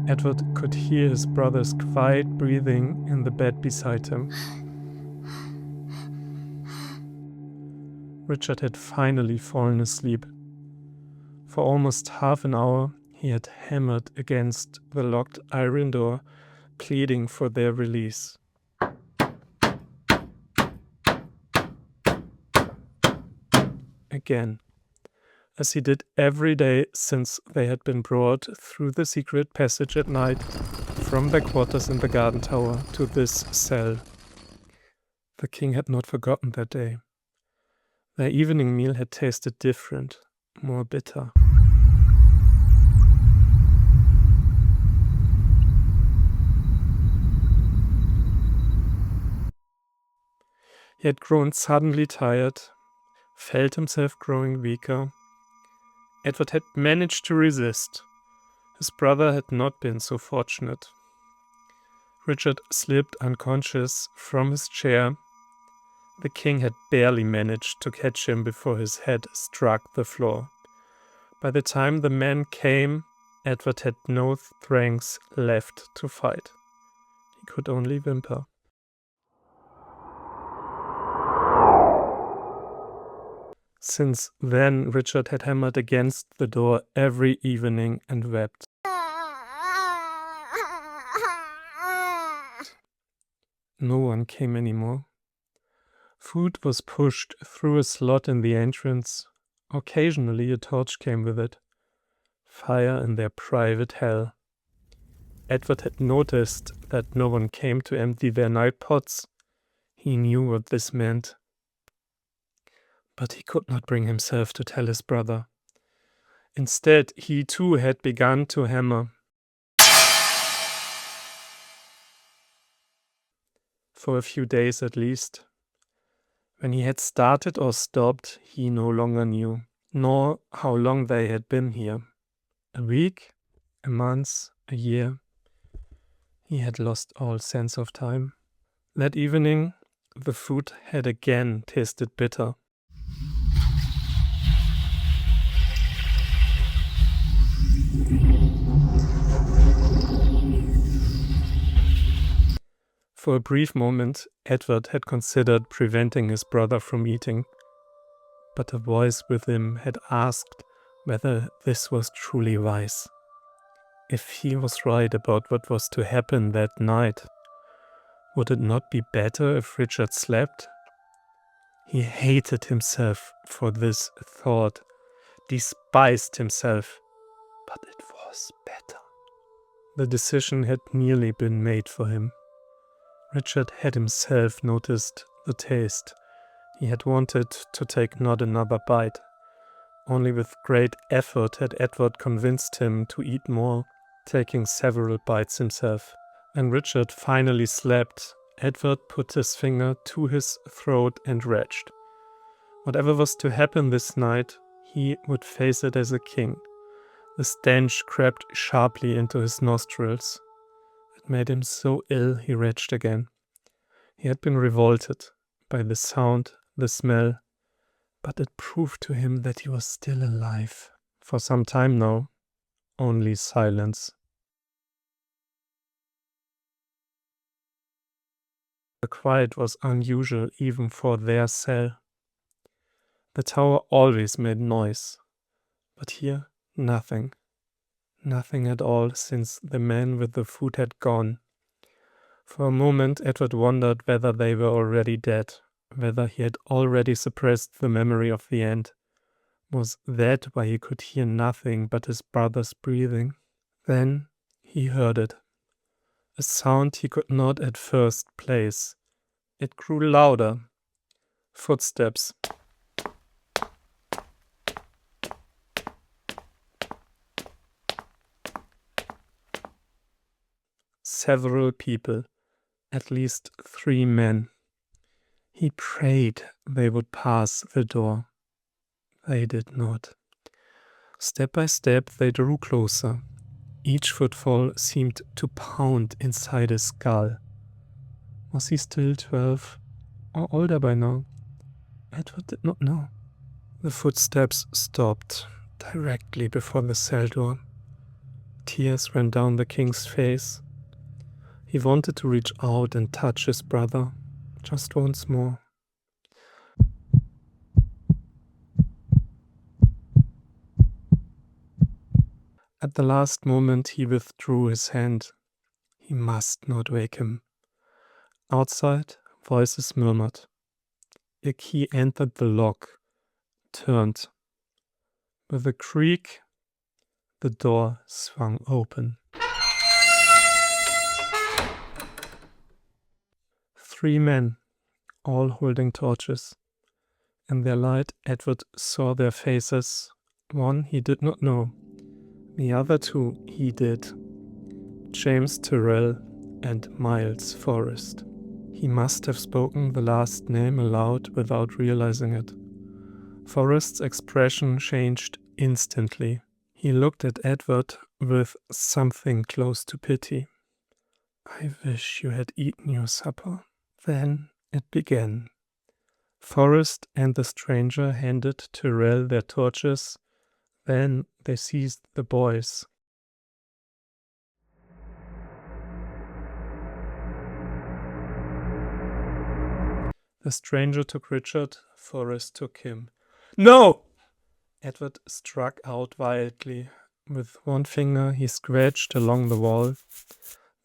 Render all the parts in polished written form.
Edward could hear his brother's quiet breathing in the bed beside him. Richard had finally fallen asleep. For almost half an hour, he had hammered against the locked iron door, pleading for their release. Again, as he did every day since they had been brought through the secret passage at night from their quarters in the garden tower to this cell. The king had not forgotten that day. Their evening meal had tasted different, more bitter. He had grown suddenly tired, felt himself growing weaker. Edward had managed to resist. His brother had not been so fortunate. Richard slipped unconscious from his chair. The king had barely managed to catch him before his head struck the floor. By the time the men came, Edward had no strength left to fight. He could only whimper. Since then, Richard had hammered against the door every evening and wept. No one came anymore. Food was pushed through a slot in the entrance. Occasionally a torch came with it. Fire in their private hell. Edward had noticed that no one came to empty their night pots. He knew what this meant. But he could not bring himself to tell his brother. Instead, he too had begun to hammer. For a few days at least. When he had started or stopped, he no longer knew, nor how long they had been here. A week? A month? A year? He had lost all sense of time. That evening, the food had again tasted bitter. For a brief moment, Edward had considered preventing his brother from eating, but a voice within him had asked whether this was truly wise. If he was right about what was to happen that night, would it not be better if Richard slept? He hated himself for this thought, despised himself, but it was better. The decision had nearly been made for him. Richard had himself noticed the taste. He had wanted to take not another bite. Only with great effort had Edward convinced him to eat more, taking several bites himself. When Richard finally slept, Edward put his finger to his throat and retched. Whatever was to happen this night, he would face it as a king. The stench crept sharply into his nostrils. It made him so ill he retched again. He had been revolted by the sound, the smell, but it proved to him that he was still alive. For some time now, only silence. The quiet was unusual even for their cell. The tower always made noise, but here nothing. Nothing at all since the man with the food had gone. For a moment Edward wondered whether they were already dead, whether he had already suppressed the memory of the end. Was that why he could hear nothing but his brother's breathing? Then he heard it. A sound he could not at first place. It grew louder. Footsteps. Several people, at least 3 men. He prayed they would pass the door. They did not. Step by step they drew closer. Each footfall seemed to pound inside his skull. Was he still 12 or older by now? Edward did not know. The footsteps stopped directly before the cell door. Tears ran down the king's face. He wanted to reach out and touch his brother, just once more. At the last moment he withdrew his hand. He must not wake him. Outside, voices murmured. A key entered the lock, turned. With a creak, the door swung open. 3 men, all holding torches. In their light, Edward saw their faces. One he did not know. The other 2 he did. James Tyrrell and Miles Forrest. He must have spoken the last name aloud without realizing it. Forrest's expression changed instantly. He looked at Edward with something close to pity. "I wish you had eaten your supper." Then it began. Forrest and the stranger handed Tyrrell their torches. Then they seized the boys. The stranger took Richard, Forrest took him. "No!" Edward struck out wildly. With one finger he scratched along the wall.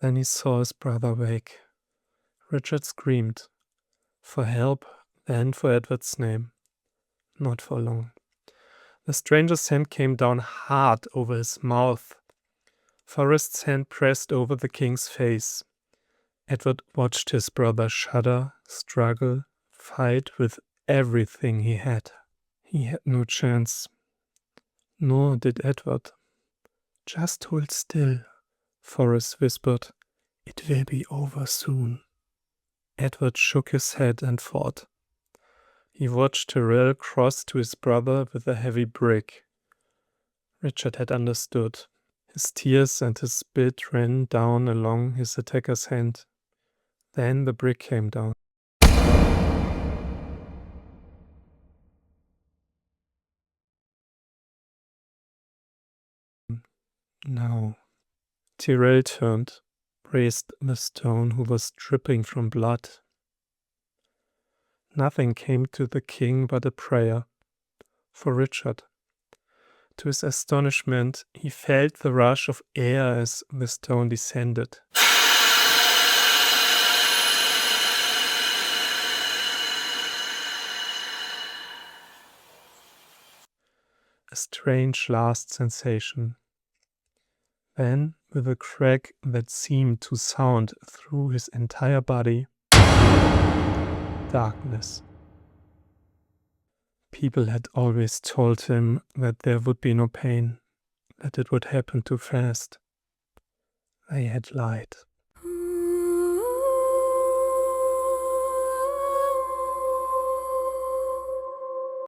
Then he saw his brother wake. Richard screamed. For help, then for Edward's name. Not for long. The stranger's hand came down hard over his mouth. Forrest's hand pressed over the king's face. Edward watched his brother shudder, struggle, fight with everything he had. He had no chance. Nor did Edward. "Just hold still," Forrest whispered. "It will be over soon." Edward shook his head and fought. He watched Tyrrell cross to his brother with a heavy brick. Richard had understood. His tears and his spit ran down along his attacker's hand. Then the brick came down. Now. Tyrrell turned, raised the stone who was dripping from blood. Nothing came to the king but a prayer for Richard. To his astonishment, he felt the rush of air as the stone descended. A strange last sensation. Then, with a crack that seemed to sound through his entire body, darkness. People had always told him that there would be no pain, that it would happen too fast. They had lied.